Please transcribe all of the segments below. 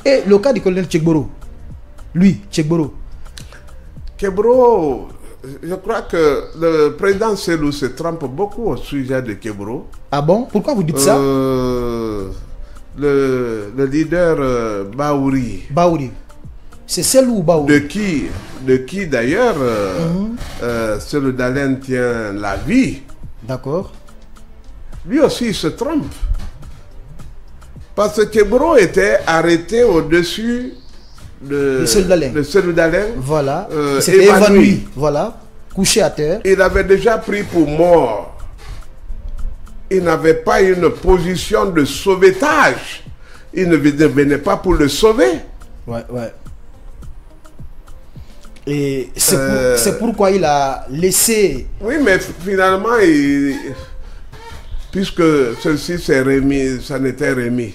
Et le cas du colonel Tchegboro, lui, Tchegboro. Kebro, je crois que le président Selou se trompe beaucoup au sujet de Kebro. Ah bon? Pourquoi vous dites ça? Le leader Baouri. Baouri. C'est Selou ou Baouri? De qui d'ailleurs Selou Dalein tient la vie. D'accord. Lui aussi il se trompe. Parce que Kebro était arrêté au-dessus de Selou Dalein. Voilà. Il s'était évanoui. Voilà. Couché à terre. Il avait déjà pris pour mort. Il n'avait pas une position de sauvetage. Il ne venait pas pour le sauver. Ouais. Et c'est pourquoi il a laissé... Oui, mais finalement, puisque ceci s'est remis, ça n'était remis.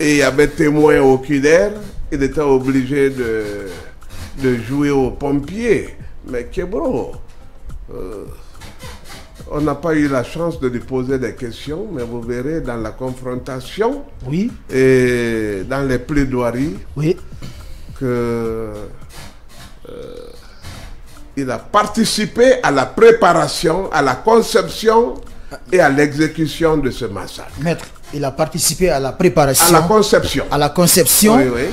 Et il y avait témoin oculaire, il était obligé de jouer aux pompiers. Mais Kebro, on n'a pas eu la chance de lui poser des questions, mais vous verrez dans la confrontation et dans les plaidoiries que il a participé à la préparation, à la conception et à l'exécution de ce massacre. Maître, il a participé à la préparation. À la conception. À la conception. Oui.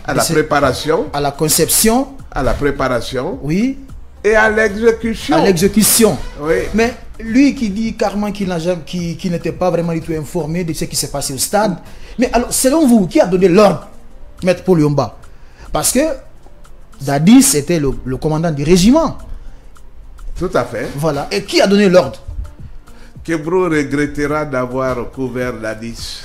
À la préparation. À la conception. À la préparation. Oui. Et à l'exécution. À l'exécution. Oui. Mais lui qui dit carrément qu'il n'était pas vraiment du tout informé de ce qui s'est passé au stade. Mais alors, selon vous, qui a donné l'ordre, Maître Paul Yomba? Parce que Dadis était le commandant du régiment. Tout à fait. Voilà. Et qui a donné l'ordre? Kebro regrettera d'avoir couvert Dadis.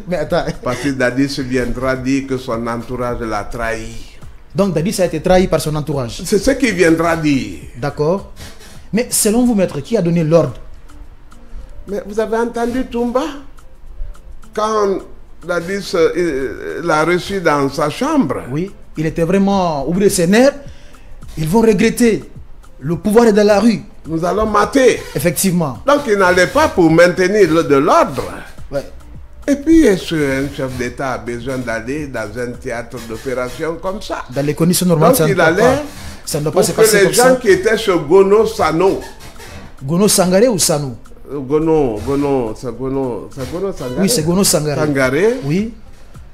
Mais attends. Parce que Dadis viendra dire que son entourage l'a trahi. Donc Dadis a été trahi par son entourage. C'est ce qu'il viendra dire. D'accord. Mais selon vous, maître, qui a donné l'ordre? Mais vous avez entendu Toumba? Quand Dadis l'a reçu dans sa chambre. Oui. Il était vraiment au bout de ses nerfs. Ils vont regretter. Le pouvoir est dans la rue. Nous allons mater. Effectivement. Donc il n'allait pas pour maintenir de l'ordre. Ouais. Et puis est-ce qu'un chef d'État a besoin d'aller dans un théâtre d'opération comme ça? Dans les conditions normales, donc il allait ça ne doit pas se pour que passer les comme gens ça. qui étaient sur Gono Sano. Gono Sangaré ou Sano? Gono Sangaré. Oui, c'est Gono Sangaré. Sangaré. Oui.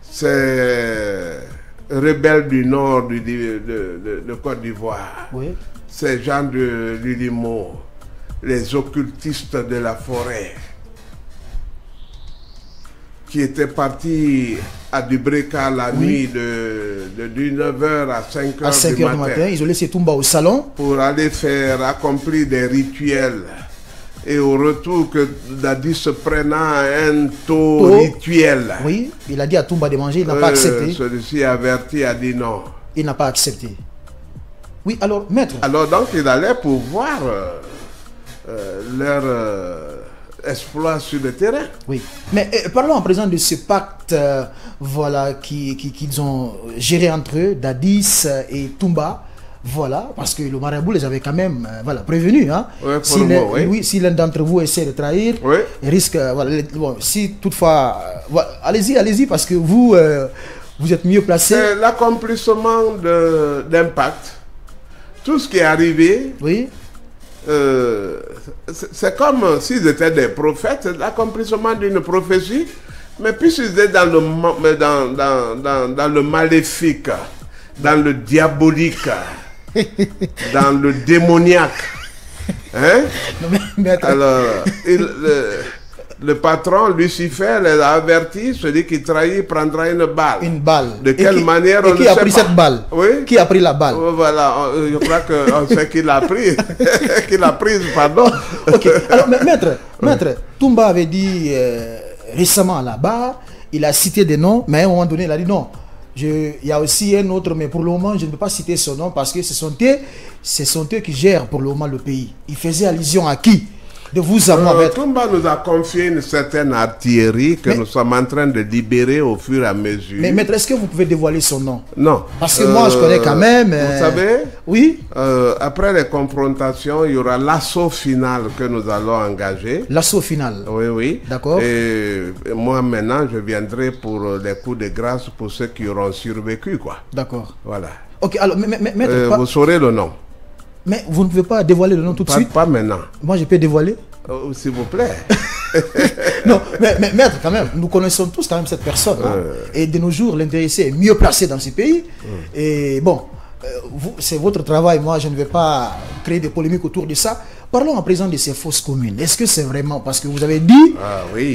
C'est rebelles du nord de Côte d'Ivoire. Oui. Ces gens de l'Ilimo, les occultistes de la forêt, qui étaient partis à Dubreka la nuit de 19h à 5h à 5h du matin. Ils ont laissé Toumba au salon pour aller faire accomplir des rituels. Et au retour que Dadis se prenant un taux rituel. Oui, il a dit à Toumba de manger, il n'a pas accepté. Celui-ci averti a dit non. Il n'a pas accepté. Oui, alors, maître. Alors donc il allait pour voir leur exploit sur le terrain. Oui, mais parlons en présent de ce pacte voilà, qu'ils ont géré entre eux, Dadis et Toumba. Voilà, parce que le marabout les avait quand même voilà, prévenus. Hein. Oui, si l'un d'entre vous essaie de trahir, il risque. Voilà, bon, si toutefois. Voilà, allez-y, parce que vous, vous êtes mieux placé. C'est l'accomplissement d'un pacte. Tout ce qui est arrivé, c'est comme s'ils étaient des prophètes, l'accomplissement d'une prophétie, mais puisqu'ils étaient dans le maléfique, dans le diabolique, dans le démoniaque. Hein? Alors, le patron, Lucifer, les a avertis, celui qui trahit prendra une balle. Une balle. De quelle manière on qui a pris cette balle? Oui? Qui a pris la balle? Voilà, je crois qu'on sait qui l'a pris. Qui l'a prise, pardon. Ok, alors maître, Toumba avait dit récemment là-bas, il a cité des noms, mais à un moment donné, il a dit non. Il y a aussi un autre, mais pour le moment, je ne peux pas citer son nom parce que ce sont eux qui gèrent pour le moment le pays. Il faisait allusion à qui? De vous à moi, maître. Toumba nous a confié une certaine artillerie que nous sommes en train de libérer au fur et à mesure. Mais maître, est-ce que vous pouvez dévoiler son nom? Non. Parce que moi, je connais quand même... Vous savez, oui. Après les confrontations, il y aura l'assaut final que nous allons engager. L'assaut final? Oui, oui. D'accord. Et moi, maintenant, je viendrai pour les coups de grâce pour ceux qui auront survécu, quoi. D'accord. Voilà. Ok, alors, maître... vous saurez le nom. Mais vous ne pouvez pas dévoiler le nom tout de suite? Pas maintenant. Moi, je peux dévoiler? S'il vous plaît. Non, mais maître, quand même, nous connaissons tous quand même cette personne. Hein. Et de nos jours, l'intéressé est mieux placé dans ces pays. Et bon, c'est votre travail. Moi, je ne vais pas créer des polémiques autour de ça. Parlons à présent de ces fausses communes. Est-ce que c'est vraiment... Parce que vous avez dit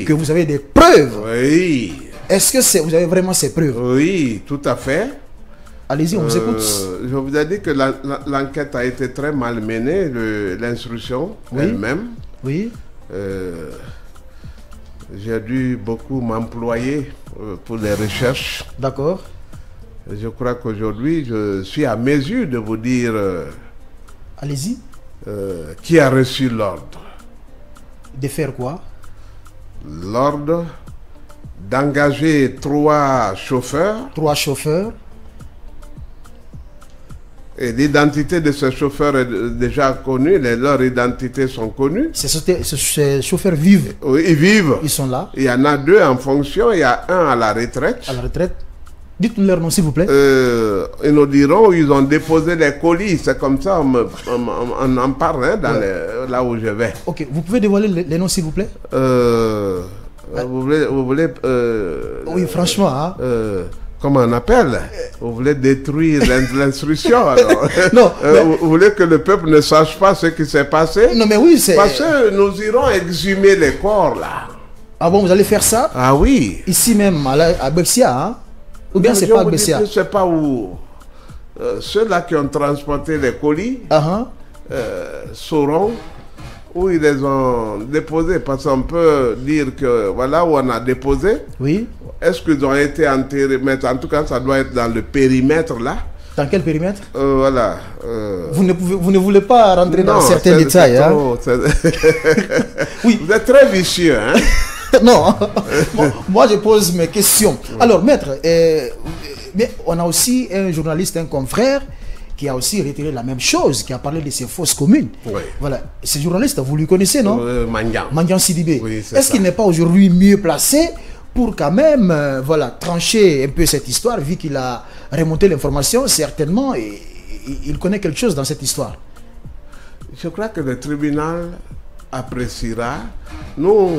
que vous avez des preuves. Oui. Est-ce que vous avez vraiment ces preuves? Oui, tout à fait. Allez-y, on vous écoute. Je vous ai dit que l'enquête a été très mal menée, l'instruction elle-même. Oui. J'ai dû beaucoup m'employer pour les recherches. D'accord. Je crois qu'aujourd'hui, je suis à mesure de vous dire... Allez-y. Qui a reçu l'ordre? De faire quoi? L'ordre d'engager 3 chauffeurs. 3 chauffeurs. Et l'identité de ces chauffeurs est déjà connue, leurs identités sont connues. Ces chauffeurs vivent. Oui, ils vivent. Ils sont là. Il y en a 2 en fonction, il y a un à la retraite. À la retraite. Dites-nous leur nom, s'il vous plaît. Ils nous diront où ils ont déposé les colis. C'est comme ça, on en parle hein, là où je vais. Ok, vous pouvez dévoiler les noms, s'il vous plaît? Vous voulez oui, franchement. Hein? Comment on appelle? Vous voulez détruire l'instruction? Non. Vous voulez que le peuple ne sache pas ce qui s'est passé? Non, mais oui, c'est... Parce que nous irons exhumer les corps, là. Ah bon, vous allez faire ça? Ah oui. Ici même, à Bexia, hein? Ou bien c'est pas à Bexia? Je ne sais pas où. Ceux-là qui ont transporté les colis sauront où ils les ont déposés. Parce qu'on peut dire que voilà où on a déposé. Oui. Est-ce qu'ils ont été enterrés? Mais en tout cas, ça doit être dans le périmètre là. Dans quel périmètre? Voilà. Vous ne voulez pas rentrer dans certains détails. Hein? Oui. Vous êtes très vicieux. Hein? Non. Moi, je pose mes questions. Alors, maître, mais on a aussi un journaliste, un confrère, qui a aussi retiré la même chose, qui a parlé de ces fausses communes. Oui. Voilà. Ce journaliste, vous lui connaissez, non? Mandian. Mandian Sidibé. Oui, est-ce qu'il n'est pas aujourd'hui mieux placé pour quand même voilà, trancher un peu cette histoire, vu qu'il a remonté l'information, certainement, et il connaît quelque chose dans cette histoire? Je crois que le tribunal appréciera. Nous,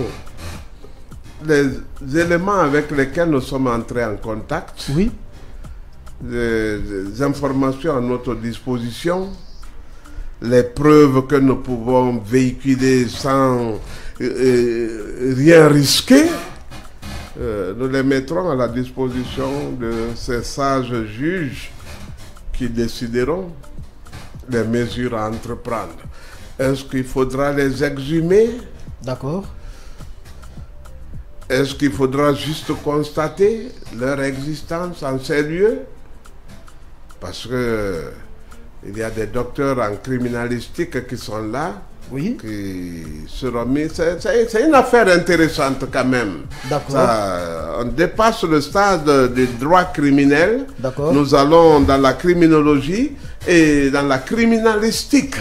les éléments avec lesquels nous sommes entrés en contact, oui, les informations à notre disposition, les preuves que nous pouvons véhiculer sans rien risquer, nous les mettrons à la disposition de ces sages juges qui décideront des mesures à entreprendre. Est-ce qu'il faudra les exhumer? D'accord. Est-ce qu'il faudra juste constater leur existence en ces lieux? Parce que il y a des docteurs en criminalistique qui sont là, oui, qui seront mis. C'est une affaire intéressante quand même. D'accord. On dépasse le stade du droit criminel. D'accord. Nous allons dans la criminologie et dans la criminalistique.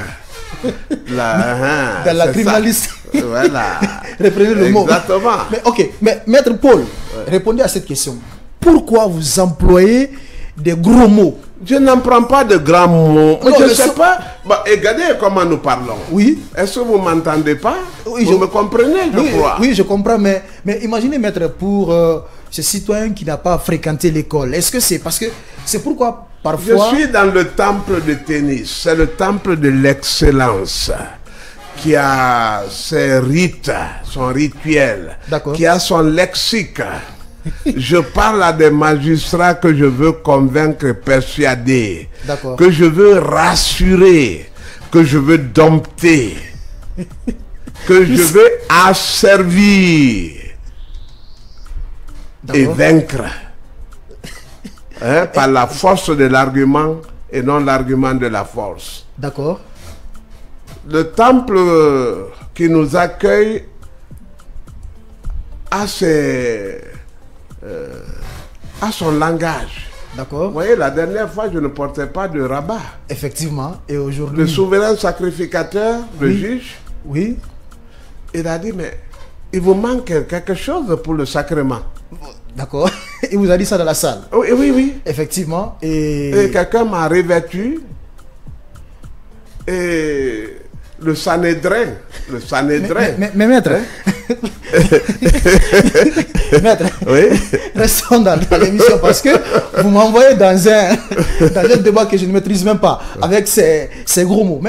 Dans la criminalistique. Voilà. Reprenez le mot. Exactement. Mais ok, mais maître Paul, répondez à cette question. Pourquoi vous employez des gros mots? Je n'en prends pas de grands mots. Non, je ne sais pas. Bah, regardez comment nous parlons. Oui. Est-ce que vous ne m'entendez pas? Oui, vous me comprenez, je crois. Oui, je comprends. Mais imaginez, maître, pour ce citoyen qui n'a pas fréquenté l'école, est-ce que c'est parce que c'est pourquoi parfois... Je suis dans le temple de tennis. C'est le temple de l'excellence qui a ses rites, son rituel, qui a son lexique. Je parle à des magistrats que je veux convaincre, persuader, que je veux rassurer, que je veux dompter, que je veux asservir et vaincre hein, par la force de l'argument et non l'argument de la force. D'accord. le temple qui nous accueille a son langage. D'accord. Vous voyez, la dernière fois, je ne portais pas de rabat. Effectivement. Et aujourd'hui... Le souverain sacrificateur, le Oui. juge, Oui. il a dit, mais il vous manque quelque chose pour le sacrement. D'accord. Il vous a dit ça dans la salle. Oui, oui, oui. Effectivement. Et quelqu'un m'a revêtu. Et le Sanhédrin. Le Sanhédrin. Mais maître. Maître. Oui. Restons dans l'émission parce que vous m'envoyez dans un débat que je ne maîtrise même pas avec ces gros mots.